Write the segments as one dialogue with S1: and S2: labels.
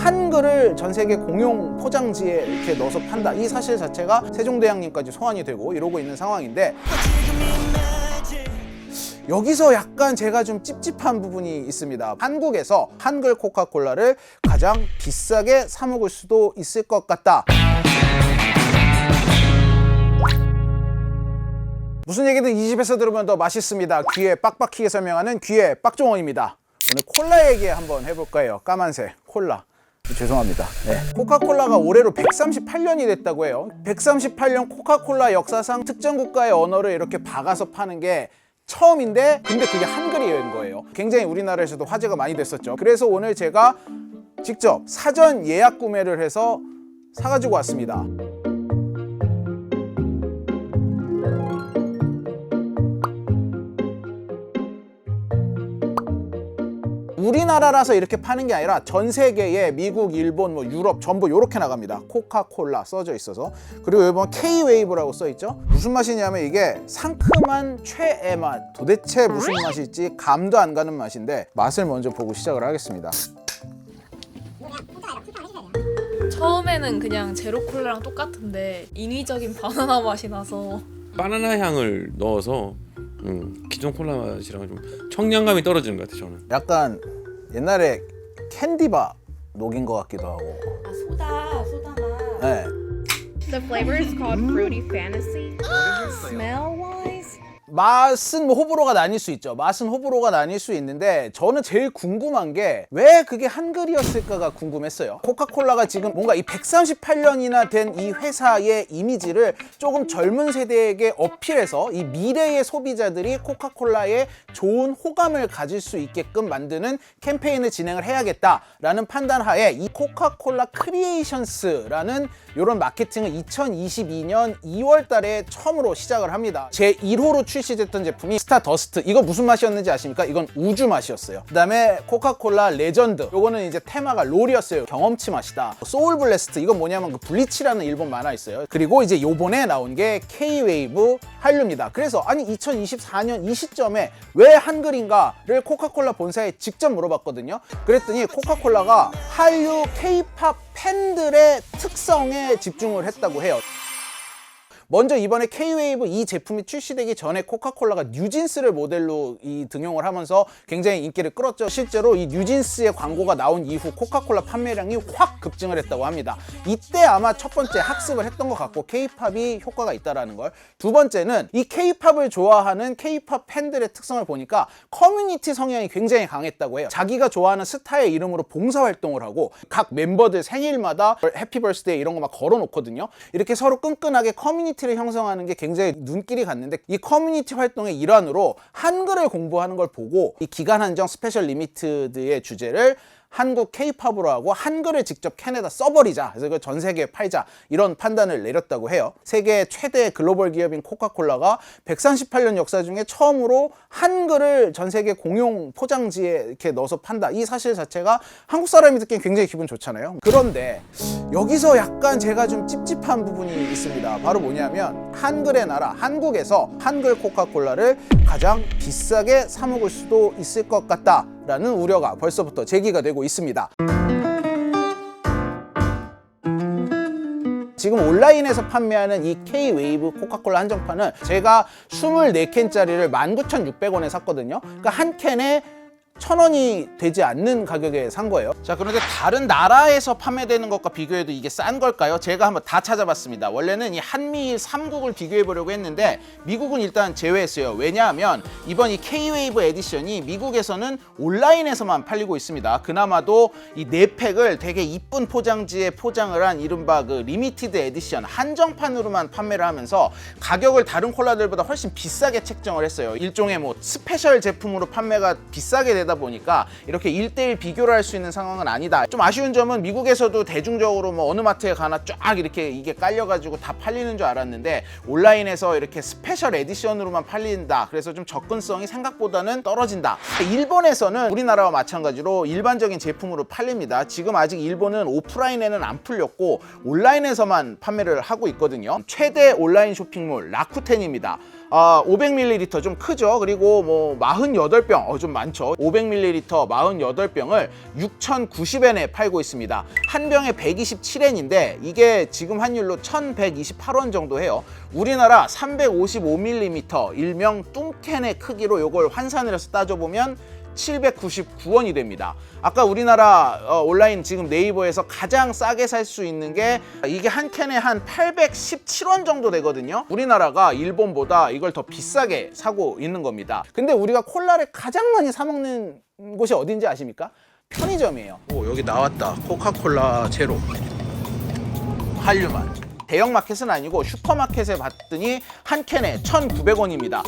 S1: 한글을 전 세계 공용 포장지에 이렇게 넣어서 판다. 이 사실 자체가 세종대왕님까지 소환이 되고 이러고 있는 상황인데, 여기서 약간 제가 좀 찝찝한 부분이 있습니다. 한국에서 한글 코카콜라를 가장 비싸게 사 먹을 수도 있을 것 같다. 무슨 얘기든 이 집에서 들으면 더 맛있습니다. 귀에 빡빡히게 설명하는 귀의 빡종원입니다. 오늘 콜라 얘기 한번 해볼 거예요. 까만색 콜라. 죄송합니다. 네. 코카콜라가 올해로 138년이 됐다고 해요. 138년 코카콜라 역사상 특정 국가의 언어를 이렇게 박아서 파는 게 처음인데, 근데 그게 한글인 거예요. 굉장히 우리나라에서도 화제가 많이 됐었죠. 그래서 오늘 제가 직접 사전 예약 구매를 해서 사가지고 왔습니다. 우리나라라서 이렇게 파는 게 아니라 전 세계에 미국, 일본, 뭐 유럽 전부 이렇게 나갑니다. 코카콜라 써져 있어서. 그리고 여기 보면 K-웨이브라고 써 있죠. 무슨 맛이냐면 이게 상큼한 최애 맛. 도대체 무슨 맛일지 감도 안 가는 맛인데, 맛을 먼저 보고 시작을 하겠습니다.
S2: 처음에는 그냥 제로 콜라랑 똑같은데 인위적인 바나나 맛이 나서
S3: 바나나 향을 넣어서 기존 콜라 맛이랑 좀 청량감이 떨어지는 것 같아요. 저는
S1: 약간 옛날에 캔디바 녹인 것 같기도 하고.
S2: 아 소다 맛.
S1: 네.
S4: The flavor is called Fruity Fantasy. Smell wise,
S1: 맛은 뭐 호불호가 나뉠 수 있죠. 맛은 호불호가 나뉠 수 있는데, 저는 제일 궁금한 게 왜 그게 한글이었을까가 궁금했어요. 코카콜라가 지금 뭔가 이 138년이나 된 이 회사의 이미지를 조금 젊은 세대에게 어필해서 이 미래의 소비자들이 코카콜라에 좋은 호감을 가질 수 있게끔 만드는 캠페인을 진행을 해야겠다라는 판단 하에 이 코카콜라 크리에이션스라는 이런 마케팅을 2022년 2월 달에 처음으로 시작을 합니다. 제 1호로 출시됐던 제품이 스타더스트. 이거 무슨 맛이었는지 아십니까? 이건 우주 맛이었어요. 그 다음에 코카콜라 레전드. 요거는 이제 테마가 롤이었어요. 경험치 맛이다. 소울 블래스트. 이건 뭐냐면 그 블리치라는 일본 만화 있어요. 그리고 이제 요번에 나온 게 K-웨이브 한류입니다. 그래서 아니 2024년 이 시점에 왜 한글인가를 코카콜라 본사에 직접 물어봤거든요. 그랬더니 코카콜라가 한류 K-팝 팬들의 특성에 집중을 했다고 해요. 먼저 이번에 K-웨이브 이 제품이 출시되기 전에 코카콜라가 뉴진스를 모델로 등용을 하면서 굉장히 인기를 끌었죠. 실제로 이 뉴진스의 광고가 나온 이후 코카콜라 판매량이 확 급증을 했다고 합니다. 이때 아마 첫 번째 학습을 했던 것 같고, K-팝이 효과가 있다라는 걸. 두 번째는 이 K-팝을 좋아하는 K-팝 팬들의 특성을 보니까 커뮤니티 성향이 굉장히 강했다고 해요. 자기가 좋아하는 스타의 이름으로 봉사활동을 하고 각 멤버들 생일마다 해피 버스데이 이런 거 막 걸어놓거든요. 이렇게 서로 끈끈하게 커뮤니티를 형성하는 게 굉장히 눈길이 갔는데, 이 커뮤니티 활동의 일환으로 한글을 공부하는 걸 보고 이 기간 한정 스페셜 리미티드의 주제를 한국 K-팝으로 하고 한글을 직접 캔에다 써버리자. 그래서 이거 전 세계에 팔자. 이런 판단을 내렸다고 해요. 세계 최대 글로벌 기업인 코카콜라가 138년 역사 중에 처음으로 한글을 전 세계 공용 포장지에 이렇게 넣어서 판다. 이 사실 자체가 한국 사람이 듣기엔 굉장히 기분 좋잖아요. 그런데 여기서 약간 제가 좀 찝찝한 부분이 있습니다. 바로 뭐냐면 한글의 나라 한국에서 한글 코카콜라를 가장 비싸게 사 먹을 수도 있을 것 같다 라는 우려가 벌써부터 제기가 되고 있습니다. 지금 온라인에서 판매하는 이 K-웨이브 코카콜라 한정판은 제가 24캔짜리를 19,600원에 샀거든요. 그러니까 한 캔에 1,000원이 되지 않는 가격에 산 거예요. 자, 그런데 다른 나라에서 판매되는 것과 비교해도 이게 싼 걸까요? 제가 한번 다 찾아봤습니다. 원래는 이 한미일 3국을 비교해 보려고 했는데 미국은 일단 제외했어요. 왜냐하면 이번 이 K-웨이브 에디션이 미국에서는 온라인에서만 팔리고 있습니다. 그나마도 이 4팩을 되게 이쁜 포장지에 포장을 한 이른바 그 리미티드 에디션 한정판으로만 판매를 하면서 가격을 다른 콜라들보다 훨씬 비싸게 책정을 했어요. 일종의 뭐 스페셜 제품으로 판매가 비싸게 되다 보니까 이렇게 1대1 비교를 할 수 있는 상황은 아니다. 좀 아쉬운 점은 미국에서도 대중적으로 뭐 어느 마트에 가나 쫙 이렇게 이게 깔려가지고 다 팔리는 줄 알았는데 온라인에서 이렇게 스페셜 에디션으로만 팔린다. 그래서 좀 접근성이 생각보다는 떨어진다. 일본에서는 우리나라와 마찬가지로 일반적인 제품으로 팔립니다. 지금 아직 일본은 오프라인에는 안 풀렸고 온라인에서만 판매를 하고 있거든요. 최대 온라인 쇼핑몰 라쿠텐입니다. 500ml 좀 크죠. 그리고 뭐 48병 좀 많죠. 500ml 48병을 6,090엔에 팔고 있습니다. 한 병에 127엔인데 이게 지금 환율로 1,128원 정도 해요. 우리나라 355ml 일명 뚱캔의 크기로 이걸 환산을 해서 따져보면 799원이 됩니다. 아까 우리나라 온라인 지금 네이버에서 가장 싸게 살 수 있는 게 이게 한 캔에 한 817원 정도 되거든요. 우리나라가 일본보다 이걸 더 비싸게 사고 있는 겁니다. 근데 우리가 콜라를 가장 많이 사 먹는 곳이 어딘지 아십니까? 편의점이에요. 오, 여기 나왔다. 코카콜라 제로 한류만. 대형 마켓은 아니고 슈퍼마켓에 봤더니 한 캔에 1,900원입니다.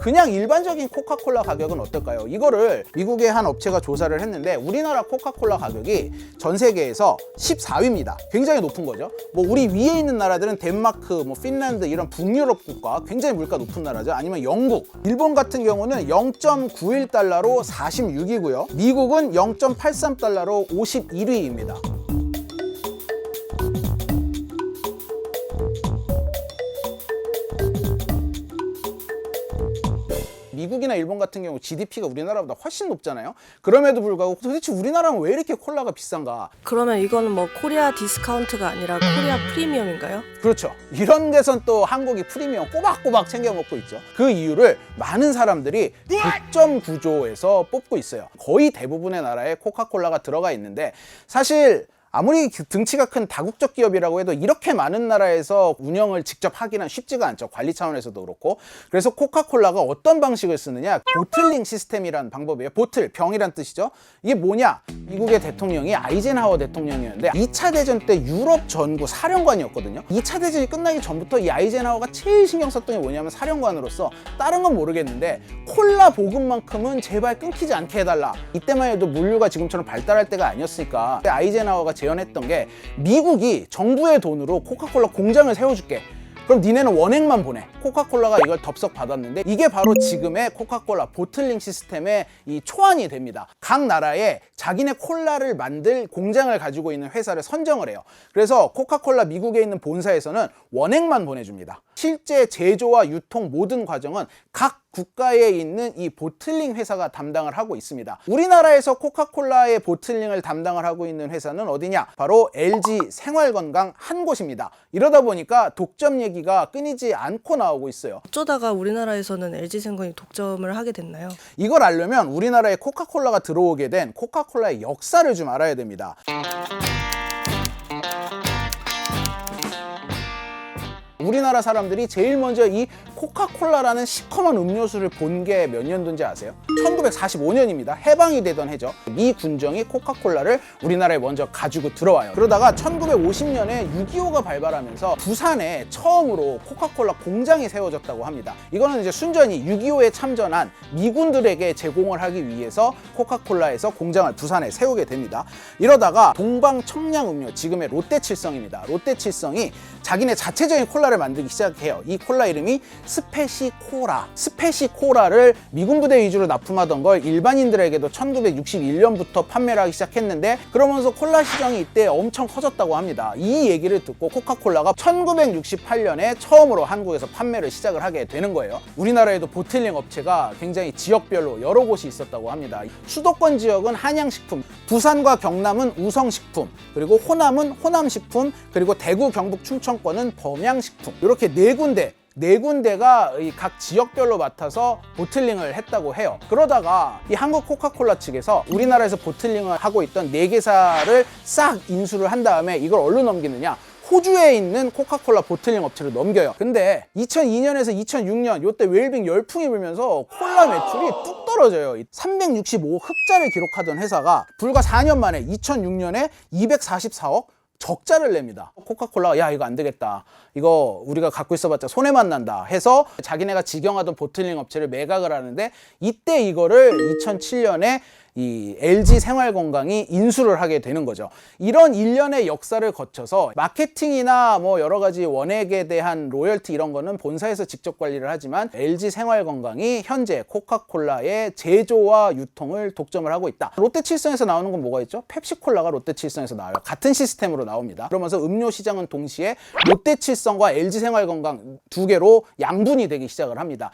S1: 그냥 일반적인 코카콜라 가격은 어떨까요? 이거를 미국의 한 업체가 조사를 했는데 우리나라 코카콜라 가격이 전 세계에서 14위입니다. 굉장히 높은 거죠. 뭐 우리 위에 있는 나라들은 덴마크, 뭐 핀란드 이런 북유럽 국가 굉장히 물가 높은 나라죠. 아니면 영국, 일본 같은 경우는 0.91달러로 46위고요. 미국은 0.83달러로 51위입니다. 미국이나 일본 같은 경우 GDP가 우리나라보다 훨씬 높잖아요. 그럼에도 불구하고 도대체 우리나라는 왜 이렇게 콜라가 비싼가?
S5: 그러면 이거는 뭐 코리아 디스카운트가 아니라 코리아 프리미엄인가요?
S1: 그렇죠. 이런 데선 또 한국이 프리미엄 꼬박꼬박 챙겨 먹고 있죠. 그 이유를 많은 사람들이 득점 구조에서 뽑고 있어요. 거의 대부분의 나라에 코카콜라가 들어가 있는데 사실 아무리 등치가 큰 다국적 기업이라고 해도 이렇게 많은 나라에서 운영을 직접 하기는 쉽지가 않죠. 관리 차원에서도 그렇고. 그래서 코카콜라가 어떤 방식을 쓰느냐, 보틀링 시스템이라는 방법이에요. 보틀, 병이란 뜻이죠. 이게 뭐냐, 미국의 대통령이 아이젠하워 대통령이었는데 2차 대전 때 유럽 전구 사령관이었거든요. 2차 대전이 끝나기 전부터 이 아이젠하워가 제일 신경 썼던 게 뭐냐면 사령관으로서 다른 건 모르겠는데 콜라 보급만큼은 제발 끊기지 않게 해달라. 이때만 해도 물류가 지금처럼 발달할 때가 아니었으니까 아이젠하워가 제안했던 게 미국이 정부의 돈으로 코카콜라 공장을 세워줄게. 그럼 니네는 원액만 보내. 코카콜라가 이걸 덥석 받았는데 이게 바로 지금의 코카콜라 보틀링 시스템의 이 초안이 됩니다. 각 나라에 자기네 콜라를 만들 공장을 가지고 있는 회사를 선정을 해요. 그래서 코카콜라 미국에 있는 본사에서는 원액만 보내줍니다. 실제 제조와 유통 모든 과정은 각 국가에 있는 이 보틀링 회사가 담당을 하고 있습니다. 우리나라에서 코카콜라의 보틀링을 담당을 하고 있는 회사는 어디냐? 바로 LG 생활건강 한 곳입니다. 이러다 보니까 독점 얘기가 끊이지 않고 나오고 있어요.
S5: 어쩌다가 우리나라에서는 LG생건이 독점을 하게 됐나요?
S1: 이걸 알려면 우리나라에 코카콜라가 들어오게 된 코카콜라의 역사를 좀 알아야 됩니다. 우리나라 사람들이 제일 먼저 이 코카콜라라는 시커먼 음료수를 본 게 몇 년도인지 아세요? 1945년입니다. 해방이 되던 해죠. 미 군정이 코카콜라를 우리나라에 먼저 가지고 들어와요. 그러다가 1950년에 6.25가 발발하면서 부산에 처음으로 코카콜라 공장이 세워졌다고 합니다. 이거는 이제 순전히 6.25에 참전한 미군들에게 제공을 하기 위해서 코카콜라에서 공장을 부산에 세우게 됩니다. 이러다가 동방청량음료, 지금의 롯데칠성입니다. 롯데칠성이 자기네 자체적인 콜라를 만들기 시작해요. 이 콜라 이름이 스페시코라. 스페시코라를 미군 부대 위주로 납품하던 걸 일반인들에게도 1961년부터 판매를 하기 시작했는데 그러면서 콜라 시장이 이때 엄청 커졌다고 합니다. 이 얘기를 듣고 코카콜라가 1968년에 처음으로 한국에서 판매를 시작을 하게 되는 거예요. 우리나라에도 보틀링 업체가 굉장히 지역별로 여러 곳이 있었다고 합니다. 수도권 지역은 한양식품, 부산과 경남은 우성식품, 그리고 호남은 호남식품, 그리고 대구, 경북, 충청권은 범양식품. 이렇게 네 군데가 각 지역별로 맡아서 보틀링을 했다고 해요. 그러다가 이 한국 코카콜라 측에서 우리나라에서 보틀링을 하고 있던 4개사를 싹 인수를 한 다음에 이걸 어디로 넘기느냐? 호주에 있는 코카콜라 보틀링 업체를 넘겨요. 근데 2002년에서 2006년 요때 웰빙 열풍이 불면서 콜라 매출이 뚝 떨어져요. 365흑자를 기록하던 회사가 불과 4년 만에 2006년에 244억 적자를 냅니다. 코카콜라가 야 이거 안 되겠다. 이거 우리가 갖고 있어봤자 손해만 난다 해서 자기네가 직영하던 보틀링 업체를 매각을 하는데 이때 이거를 2007년에 이 LG 생활건강이 인수를 하게 되는 거죠. 이런 일련의 역사를 거쳐서 마케팅이나 뭐 여러 가지 원액에 대한 로열티 이런 거는 본사에서 직접 관리를 하지만 LG 생활건강이 현재 코카콜라의 제조와 유통을 독점을 하고 있다. 롯데칠성에서 나오는 건 뭐가 있죠? 펩시콜라가 롯데칠성에서 나와요. 같은 시스템으로 나옵니다. 그러면서 음료 시장은 동시에 롯데칠성과 LG 생활건강 두 개로 양분이 되기 시작을 합니다.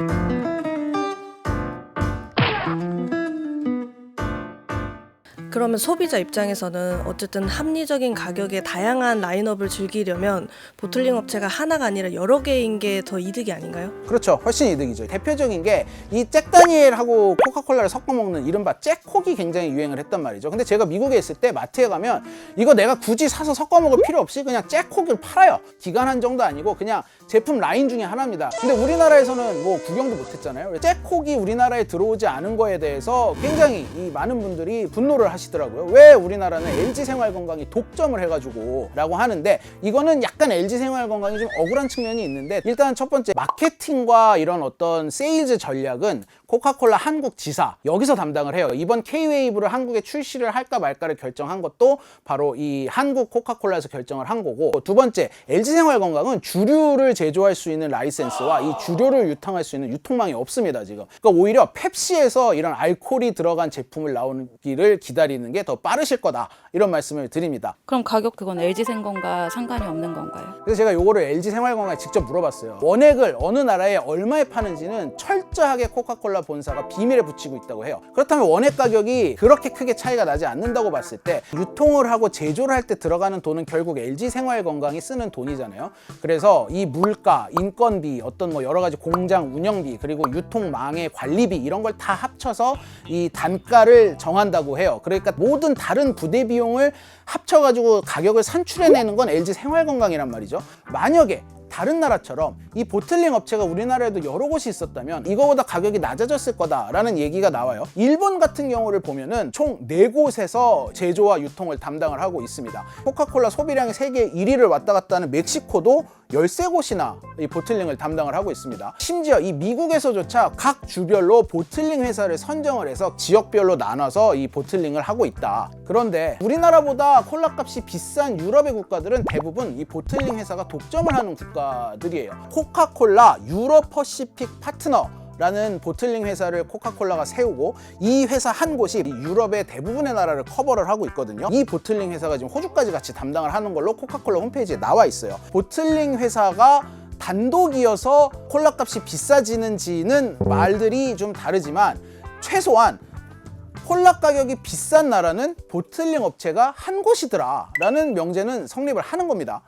S5: 그러면 소비자 입장에서는 어쨌든 합리적인 가격에 다양한 라인업을 즐기려면 보틀링 업체가 하나가 아니라 여러 개인 게 더 이득이 아닌가요?
S1: 그렇죠. 훨씬 이득이죠. 대표적인 게 이 잭다니엘하고 코카콜라를 섞어 먹는 이른바 잭콕이 굉장히 유행을 했단 말이죠. 근데 제가 미국에 있을 때 마트에 가면 이거 내가 굳이 사서 섞어 먹을 필요 없이 그냥 잭콕을 팔아요. 기간 한정도 아니고 그냥 제품 라인 중에 하나입니다. 근데 우리나라에서는 뭐 구경도 못 했잖아요. 잭콕이 우리나라에 들어오지 않은 거에 대해서 굉장히 이 많은 분들이 분노를 하시더라고요. 왜 우리나라는 LG 생활건강이 독점을 해가지고 라고 하는데, 이거는 약간 LG 생활건강이 좀 억울한 측면이 있는데, 일단 첫 번째 마케팅과 이런 어떤 세일즈 전략은 코카콜라 한국 지사 여기서 담당을 해요. 이번 K-웨이브를 한국에 출시를 할까 말까를 결정한 것도 바로 이 한국 코카콜라에서 결정을 한 거고, 두 번째 LG 생활건강은 주류를 제조할 수 있는 라이센스와 이 주류를 유통할 수 있는 유통망이 없습니다 지금. 그러니까 오히려 펩시에서 이런 알코올이 들어간 제품을 나오기를 기다리는 게 더 빠르실 거다, 이런 말씀을 드립니다.
S6: 그럼 가격 그건 LG생건과 상관이 없는 건가요?
S1: 그래서 제가 요거를 LG 생활건강에 직접 물어봤어요. 원액을 어느 나라에 얼마에 파는지는 철저하게 코카콜라 본사가 비밀에 붙이고 있다고 해요. 그렇다면 원액 가격이 그렇게 크게 차이가 나지 않는다고 봤을 때 유통을 하고 제조를 할 때 들어가는 돈은 결국 LG 생활건강이 쓰는 돈이잖아요. 그래서 이 물가, 인건비, 어떤 뭐 여러 가지 공장 운영비, 그리고 유통망의 관리비 이런 걸 다 합쳐서 이 단가를 정한다고 해요. 그러니까 모든 다른 부대 비용을 합쳐가지고 가격을 산출해내는 건 LG 생활건강이란 말이죠. 만약에 다른 나라처럼 이 보틀링 업체가 우리나라에도 여러 곳이 있었다면 이거보다 가격이 낮아졌을 거다라는 얘기가 나와요. 일본 같은 경우를 보면은 총 4곳에서 제조와 유통을 담당을 하고 있습니다. 코카콜라 소비량이 세계 1위를 왔다 갔다 하는 멕시코도 13곳이나 이 보틀링을 담당을 하고 있습니다. 심지어 이 미국에서조차 각 주별로 보틀링 회사를 선정을 해서 지역별로 나눠서 이 보틀링을 하고 있다. 그런데 우리나라보다 콜라 값이 비싼 유럽의 국가들은 대부분 이 보틀링 회사가 독점을 하는 국가들이에요. 코카콜라 유럽 퍼시픽 파트너 라는 보틀링 회사를 코카콜라가 세우고, 이 회사 한 곳이 유럽의 대부분의 나라를 커버를 하고 있거든요. 이 보틀링 회사가 지금 호주까지 같이 담당을 하는 걸로 코카콜라 홈페이지에 나와 있어요. 보틀링 회사가 단독이어서 콜라 값이 비싸지는지는 말들이 좀 다르지만 최소한 콜라 가격이 비싼 나라는 보틀링 업체가 한 곳이더라 라는 명제는 성립을 하는 겁니다.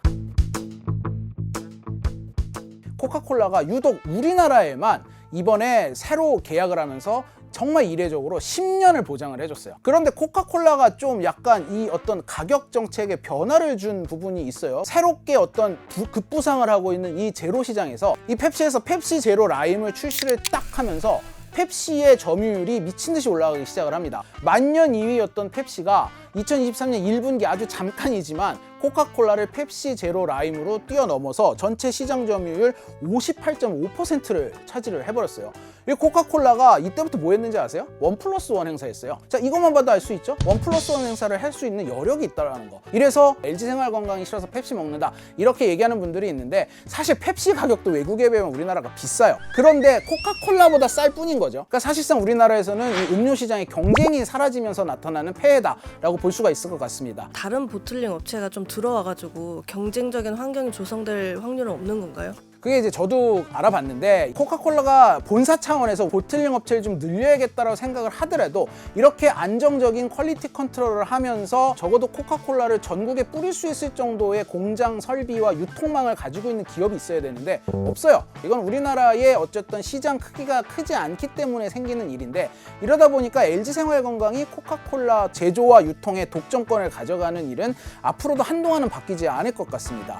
S1: 코카콜라가 유독 우리나라에만 이번에 새로 계약을 하면서 정말 이례적으로 10년을 보장을 해줬어요. 그런데 코카콜라가 좀 약간 이 어떤 가격 정책에 변화를 준 부분이 있어요. 새롭게 어떤 급부상을 하고 있는 이 제로 시장에서 이 펩시에서 펩시 제로 라임을 출시를 딱 하면서 펩시의 점유율이 미친 듯이 올라가기 시작을 합니다. 만년 2위였던 펩시가 2023년 1분기 아주 잠깐이지만 코카콜라를 펩시 제로 라임으로 뛰어넘어서 전체 시장 점유율 58.5%를 차지를 해버렸어요. 이 코카콜라가 이때부터 뭐 했는지 아세요? 1+1 행사했어요. 자, 이것만 봐도 알 수 있죠? 1+1 행사를 할 수 있는 여력이 있다는 거. 이래서 LG 생활건강이 싫어서 펩시 먹는다, 이렇게 얘기하는 분들이 있는데, 사실 펩시 가격도 외국에 비하면 우리나라가 비싸요. 그런데 코카콜라보다 쌀 뿐인 거죠. 그러니까 사실상 우리나라에서는 이 음료 시장의 경쟁이 사라지면서 나타나는 폐해다라고 볼 수가 있을 것 같습니다.
S5: 다른 보틀링 업체가 좀 들어와가지고 경쟁적인 환경이 조성될 확률은 없는 건가요?
S1: 그게 이제 저도 알아봤는데, 코카콜라가 본사 차원에서 보틀링 업체를 좀 늘려야겠다라고 생각을 하더라도 이렇게 안정적인 퀄리티 컨트롤을 하면서 적어도 코카콜라를 전국에 뿌릴 수 있을 정도의 공장 설비와 유통망을 가지고 있는 기업이 있어야 되는데 없어요. 이건 우리나라의 어쨌든 시장 크기가 크지 않기 때문에 생기는 일인데, 이러다 보니까 LG 생활건강이 코카콜라 제조와 유통의 독점권을 가져가는 일은 앞으로도 한동안은 바뀌지 않을 것 같습니다.